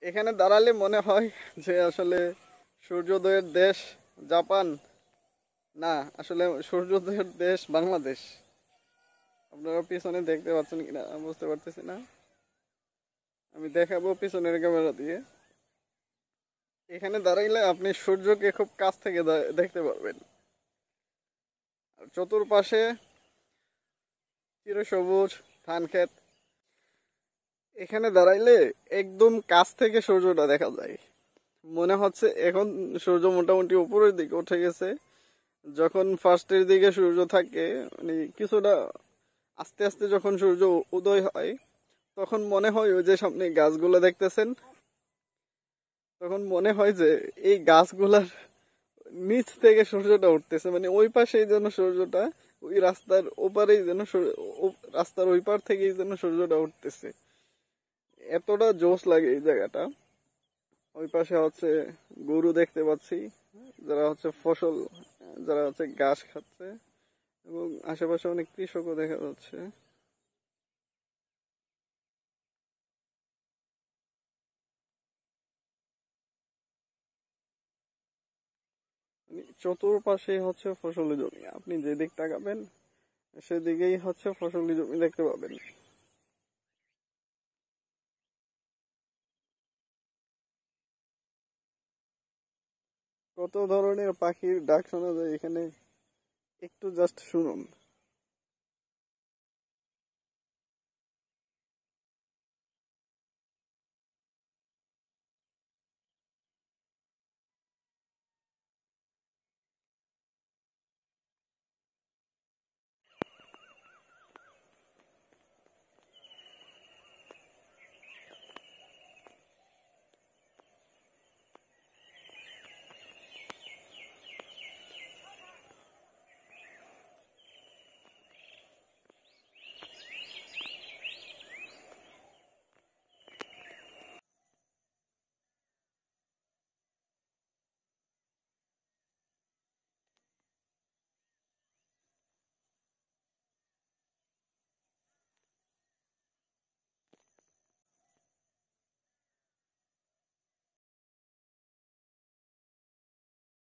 এখানে দাঁড়ালে মনে হয় যে আসলে সূর্যোদয়ের দেশ জাপান না, আসলে সূর্যোদয়ের দেশ বাংলাদেশ। আপনারা পিছনে দেখতে পাচ্ছেন কিনা বুঝতে পারতেছি না, আমি দেখাবো পিছনের ক্যামেরা দিয়ে। এখানে দাঁড়াইলে আপনি সূর্যকে খুব কাছ থেকে দেখতে পারবেন। আর চতুর্পাশে চিরসবুজ ধান ক্ষেত। এখানে দাঁড়াইলে একদম কাছ থেকে সূর্যটা দেখা যায়। মনে হচ্ছে এখন সূর্য মোটামুটি উপরের দিকে উঠে গেছে। যখন ফার্স্টের দিকে সূর্য থাকে, মানে কিছুটা আস্তে আস্তে যখন সূর্য উদয় হয়, তখন মনে হয় ওই যে সামনে গাছগুলো দেখতেছেন, তখন মনে হয় যে এই গাছগুলার নিচ থেকে সূর্যটা উঠতেছে, মানে ওই পাশেই যেন সূর্যটা, ওই রাস্তার ওপারেই যেন রাস্তার ওই পার থেকেই যেন সূর্যটা উঠতেছে। এতটা জোশ লাগে এই জায়গাটা। ওই পাশে হচ্ছে গরু দেখতে পাচ্ছি, যারা হচ্ছে ফসল, যারা হচ্ছে ঘাস খাচ্ছে, এবং আশেপাশে অনেক কৃষকও দেখা যাচ্ছে। চতুর্পাশে হচ্ছে ফসলি জমি, আপনি যেদিক তাকাবেন সেদিকেই হচ্ছে ফসলি জমি দেখতে পাবেন। কত ধরনের পাখির ডাক শোনা যায় এখানে, একটু জাস্ট শুনুন।